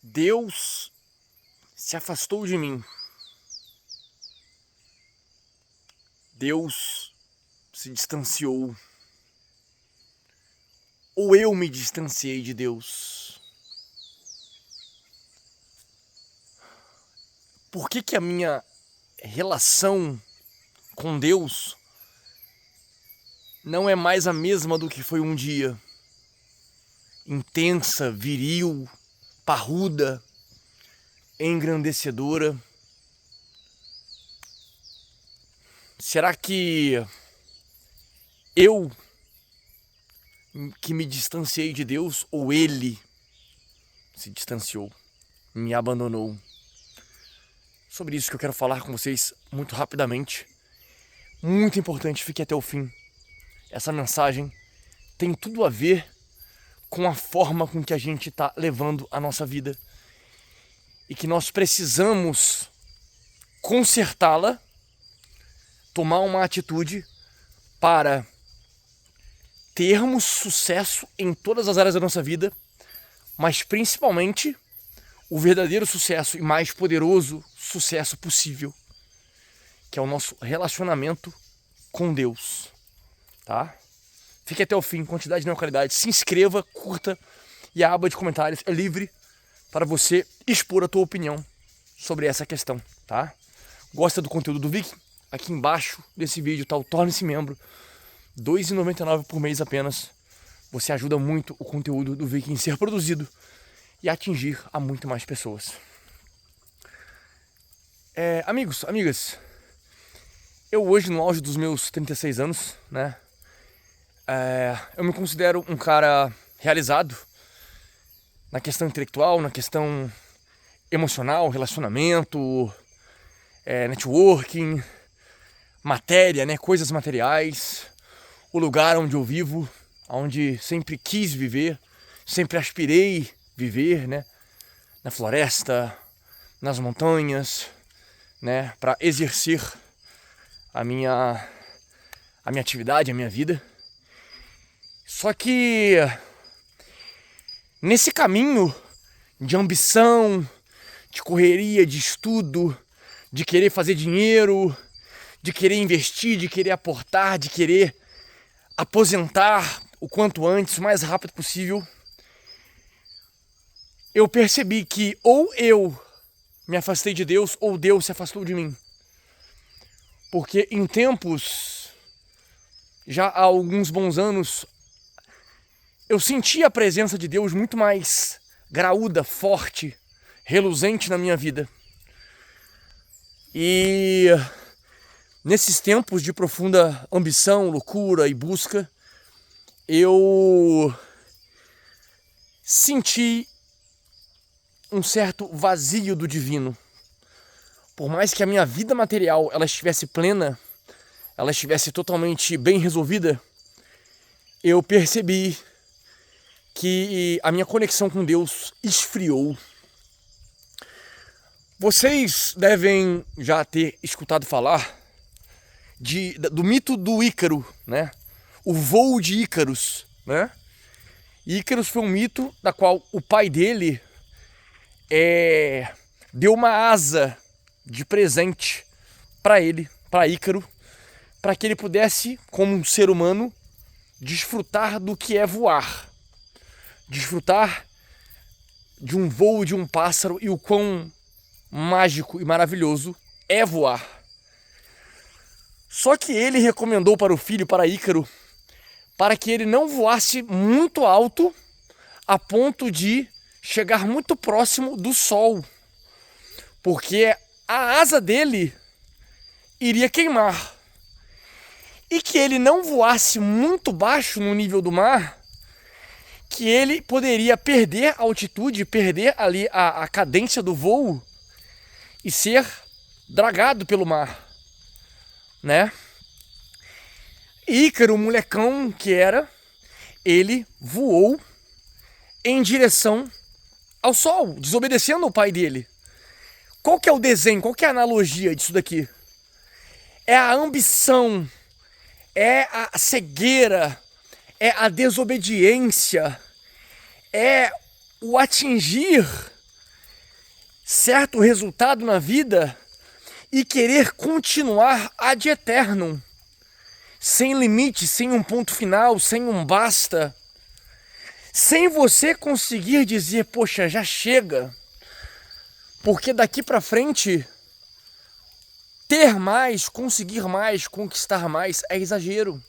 Deus se afastou de mim. Deus se distanciou. Ou eu me distanciei de Deus? Por que a minha relação com Deus não é mais a mesma do que foi um dia? Intensa, viril, parruda, engrandecedora. Será que eu que me distanciei de Deus ou Ele se distanciou, me abandonou? Sobre isso que eu quero falar com vocês muito rapidamente. Muito importante, fique até o fim. Essa mensagem tem tudo a ver com a forma com que a gente está levando a nossa vida e que nós precisamos consertá-la, tomar uma atitude para termos sucesso em todas as áreas da nossa vida, mas principalmente o verdadeiro sucesso e mais poderoso sucesso possível, que é o nosso relacionamento com Deus, tá? Fique até o fim, quantidade não é qualidade. Se inscreva, curta, e a aba de comentários é livre para você expor a tua opinião sobre essa questão, tá? Gosta do conteúdo do Viking? Aqui embaixo desse vídeo tá o Torne-se Membro, R$ 2,99 por mês apenas. Você ajuda muito o conteúdo do Viking a ser produzido e atingir a muito mais pessoas. Amigos, amigas, eu hoje no auge dos meus 36 anos, né? Eu me considero um cara realizado na questão intelectual, na questão emocional, relacionamento, networking, matéria, né? Coisas materiais, o lugar onde eu vivo, onde sempre quis viver, sempre aspirei viver, né? Na floresta, nas montanhas, né? Para exercer a minha atividade, a minha vida. Só que nesse caminho de ambição, de correria, de estudo, de querer fazer dinheiro, de querer investir, de querer aportar, de querer aposentar o quanto antes, o mais rápido possível, eu percebi que ou eu me afastei de Deus ou Deus se afastou de mim. Porque em tempos, já há alguns bons anos, eu senti a presença de Deus muito mais graúda, forte, reluzente na minha vida. E nesses tempos de profunda ambição, loucura e busca, eu senti um certo vazio do divino. Por mais que a minha vida material ela estivesse plena, ela estivesse totalmente bem resolvida, eu percebi que a minha conexão com Deus esfriou. Vocês devem já ter escutado falar do mito do Ícaro, né? O voo de Ícaros, né? Ícaros foi um mito da qual o pai dele deu uma asa de presente para ele, para Ícaro, para que ele pudesse, como um ser humano, desfrutar do que é voar. Desfrutar de um voo de um pássaro e o quão mágico e maravilhoso é voar. Só que ele recomendou para o filho, para Ícaro, para que ele não voasse muito alto a ponto de chegar muito próximo do sol, porque a asa dele iria queimar. E que ele não voasse muito baixo no nível do mar, que ele poderia perder a altitude, perder ali a cadência do voo e ser dragado pelo mar, né? Ícaro, o molecão que era, ele voou em direção ao sol, desobedecendo o pai dele. Qual que é o desenho, qual que é a analogia disso daqui? É a ambição, é a cegueira, é a desobediência, é o atingir certo resultado na vida e querer continuar ad eternum, sem limite, sem um ponto final, sem um basta, sem você conseguir dizer, poxa, já chega, porque daqui para frente ter mais, conseguir mais, conquistar mais é exagero.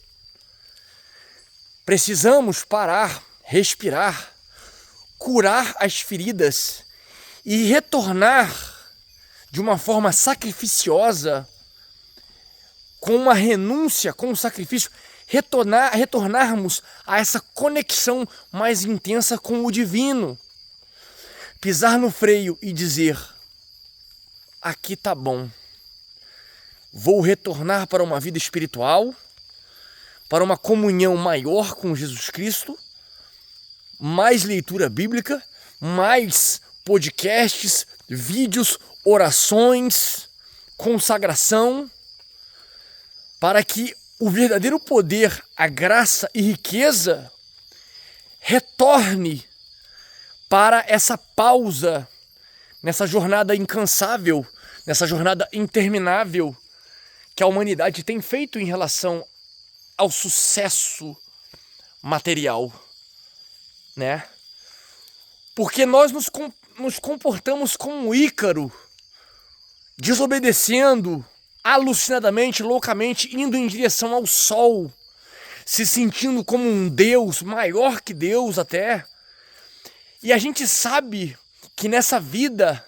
Precisamos parar, respirar, curar as feridas e retornar de uma forma sacrificiosa, com uma renúncia, com um sacrifício, retornarmos a essa conexão mais intensa com o divino. Pisar no freio e dizer, aqui tá bom. Vou retornar para uma vida espiritual, para uma comunhão maior com Jesus Cristo, mais leitura bíblica, mais podcasts, vídeos, orações, consagração, para que o verdadeiro poder, a graça e riqueza retorne para essa pausa, nessa jornada incansável, nessa jornada interminável que a humanidade tem feito em relação ao sucesso material, né? Porque nós nos comportamos como um Ícaro, desobedecendo, alucinadamente, loucamente, indo em direção ao sol, se sentindo como um Deus, maior que Deus até. E a gente sabe que nessa vida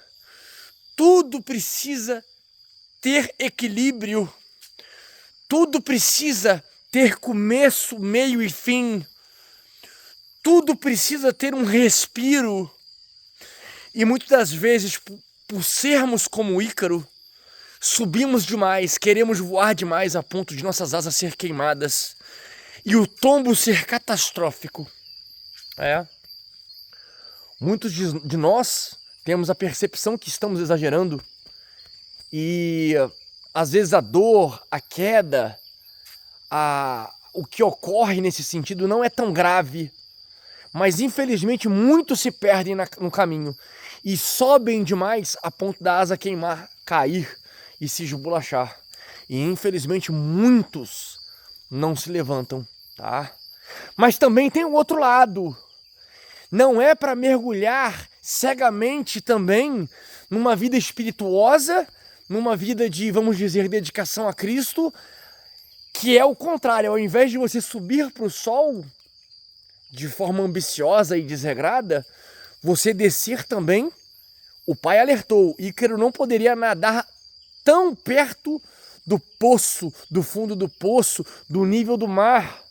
tudo precisa ter equilíbrio, tudo precisa ter começo, meio e fim, tudo precisa ter um respiro. E muitas das vezes, por sermos como Ícaro, subimos demais, queremos voar demais a ponto de nossas asas ser queimadas e o tombo ser catastrófico. Muitos de nós temos a percepção que estamos exagerando e às vezes a dor, a queda, o que ocorre nesse sentido não é tão grave, mas infelizmente muitos se perdem no caminho e sobem demais a ponto da asa queimar, cair e se esbolachar. E infelizmente muitos não se levantam, tá? Mas também tem o outro lado. Não é para mergulhar cegamente também numa vida espirituosa, numa vida de, vamos dizer, dedicação a Cristo, que é o contrário. Ao invés de você subir para o sol de forma ambiciosa e desregrada, você descer também. O pai alertou, Ícaro não poderia nadar tão perto do poço, do fundo do poço, do nível do mar,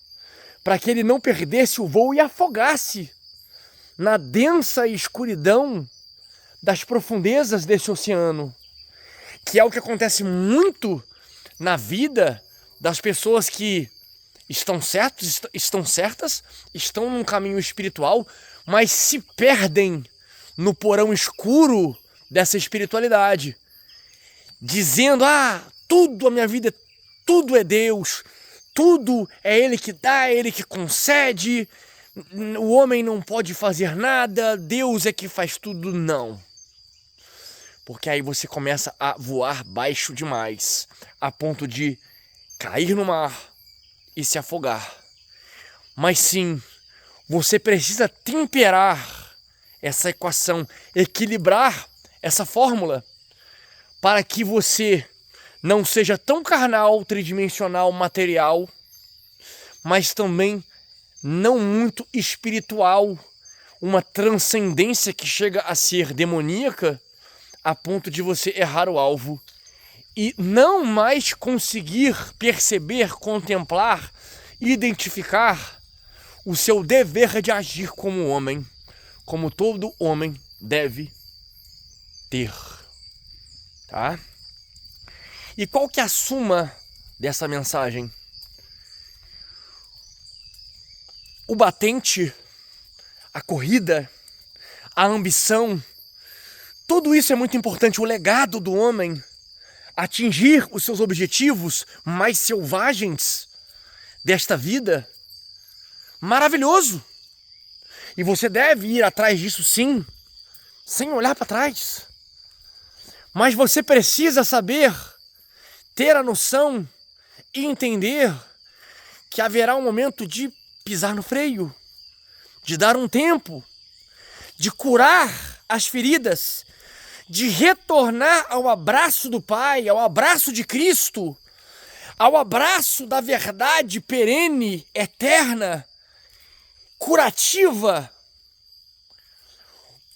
para que ele não perdesse o voo e afogasse na densa escuridão das profundezas desse oceano, que é o que acontece muito na vida das pessoas que estão certas, estão num caminho espiritual, mas se perdem no porão escuro dessa espiritualidade, dizendo, tudo a minha vida, tudo é Deus, tudo é Ele que dá, é Ele que concede, o homem não pode fazer nada, Deus é que faz tudo. Não. Porque aí você começa a voar baixo demais, a ponto de cair no mar e se afogar. Mas sim, você precisa temperar essa equação, equilibrar essa fórmula, para que você não seja tão carnal, tridimensional, material, mas também não muito espiritual, uma transcendência que chega a ser demoníaca, a ponto de você errar o alvo e não mais conseguir perceber, contemplar, identificar o seu dever de agir como homem, como todo homem deve ter, tá? E qual que é a suma dessa mensagem? O batente, a corrida, a ambição, tudo isso é muito importante. O legado do homem, atingir os seus objetivos mais selvagens desta vida, maravilhoso. E você deve ir atrás disso sim, sem olhar para trás. Mas você precisa saber, ter a noção e entender que haverá um momento de pisar no freio, de dar um tempo, de curar as feridas, de retornar ao abraço do Pai, ao abraço de Cristo, ao abraço da verdade perene, eterna, curativa,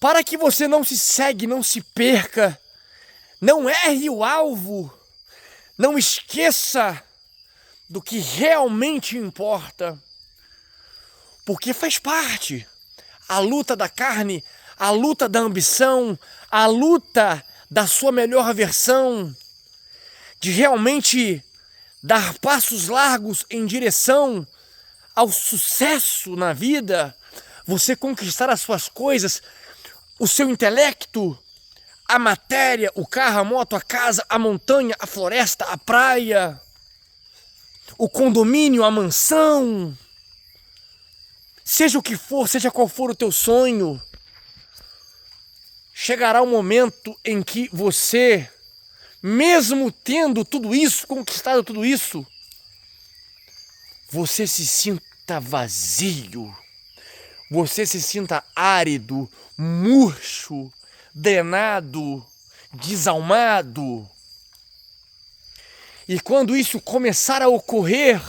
para que você não se cegue, não se perca, não erre o alvo, não esqueça do que realmente importa, porque faz parte a luta da carne, a luta da ambição, a luta da sua melhor versão, de realmente dar passos largos em direção ao sucesso na vida, você conquistar as suas coisas, o seu intelecto, a matéria, o carro, a moto, a casa, a montanha, a floresta, a praia, o condomínio, a mansão, seja o que for, seja qual for o teu sonho, chegará um momento em que você, mesmo tendo tudo isso, conquistado tudo isso, você se sinta vazio, você se sinta árido, murcho, drenado, desalmado. E quando isso começar a ocorrer,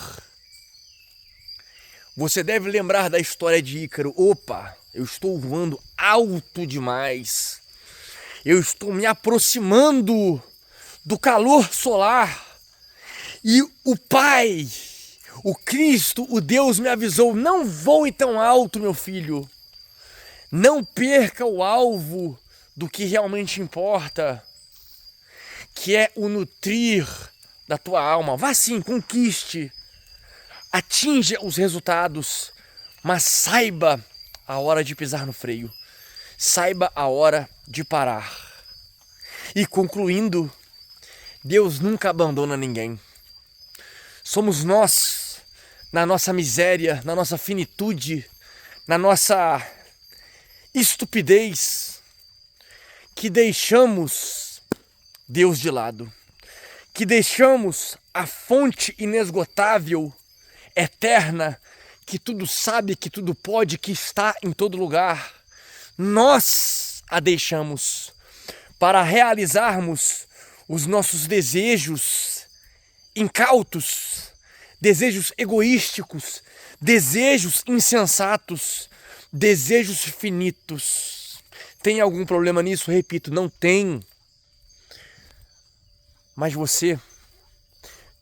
você deve lembrar da história de Ícaro. Opa, eu estou voando alto demais. Eu estou me aproximando do calor solar. E o Pai, o Cristo, o Deus me avisou: não voe tão alto, meu filho. Não perca o alvo do que realmente importa, que é o nutrir da tua alma. Vá sim, conquiste, atinja os resultados, mas saiba a hora de pisar no freio, saiba a hora de parar. E concluindo, Deus nunca abandona ninguém. Somos nós, na nossa miséria, na nossa finitude, na nossa estupidez, que deixamos Deus de lado, que deixamos a fonte inesgotável, eterna, que tudo sabe, que tudo pode, que está em todo lugar. Nós a deixamos para realizarmos os nossos desejos incautos, desejos egoísticos, desejos insensatos, desejos finitos. Tem algum problema nisso? Repito, não tem. Mas você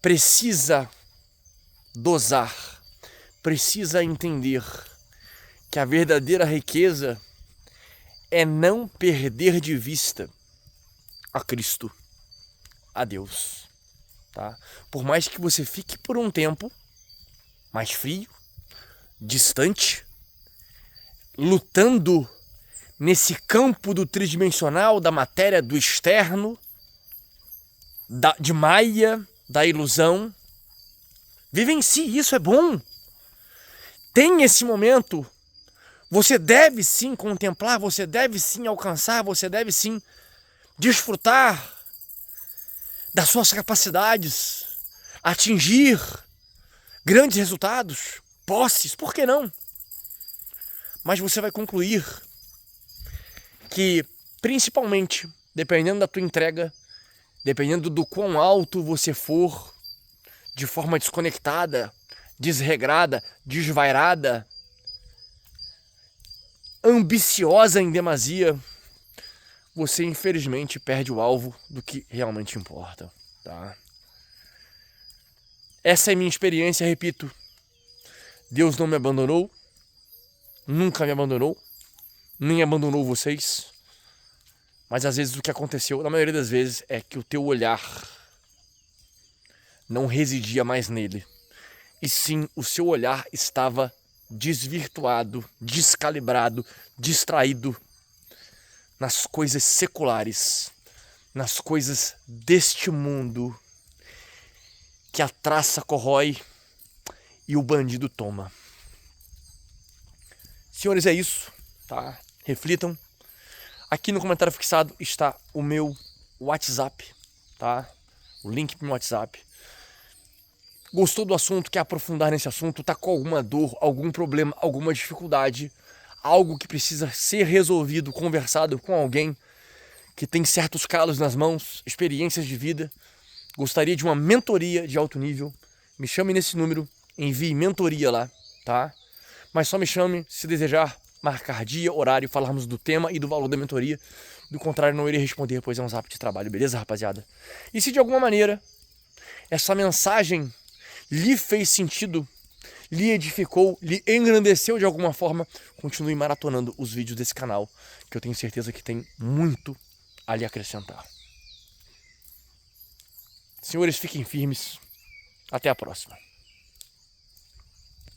precisa dosar, precisa entender que a verdadeira riqueza é não perder de vista a Cristo, a Deus, tá? Por mais que você fique por um tempo mais frio, distante, lutando nesse campo do tridimensional, da matéria, do externo, de Maia, da ilusão, vivencie, isso é bom. Tem esse momento, você deve sim contemplar, você deve sim alcançar, você deve sim desfrutar das suas capacidades, atingir grandes resultados, posses, por que não? Mas você vai concluir que, principalmente, dependendo da tua entrega, dependendo do quão alto você for, de forma desconectada, desregrada, desvairada, ambiciosa em demasia, você infelizmente perde o alvo do que realmente importa, tá? Essa é a minha experiência, repito. Deus não me abandonou, nunca me abandonou, nem abandonou vocês. Mas às vezes o que aconteceu, na maioria das vezes, é que o teu olhar não residia mais nele. E sim, o seu olhar estava desvirtuado, descalibrado, distraído nas coisas seculares, nas coisas deste mundo que a traça corrói e o bandido toma. Senhores, é isso, tá? Reflitam. Aqui no comentário fixado está o meu WhatsApp, tá? O link pro meu WhatsApp. Gostou do assunto, quer aprofundar nesse assunto, tá com alguma dor, algum problema, alguma dificuldade, algo que precisa ser resolvido, conversado com alguém que tem certos calos nas mãos, experiências de vida, gostaria de uma mentoria de alto nível, me chame nesse número, envie mentoria lá, tá? Mas só me chame se desejar marcar dia, horário, falarmos do tema e do valor da mentoria. Do contrário, não irei responder, pois é um zap de trabalho, beleza, rapaziada? E se de alguma maneira essa mensagem lhe fez sentido, lhe edificou, lhe engrandeceu de alguma forma, continue maratonando os vídeos desse canal, que eu tenho certeza que tem muito a lhe acrescentar. Senhores, fiquem firmes. Até a próxima.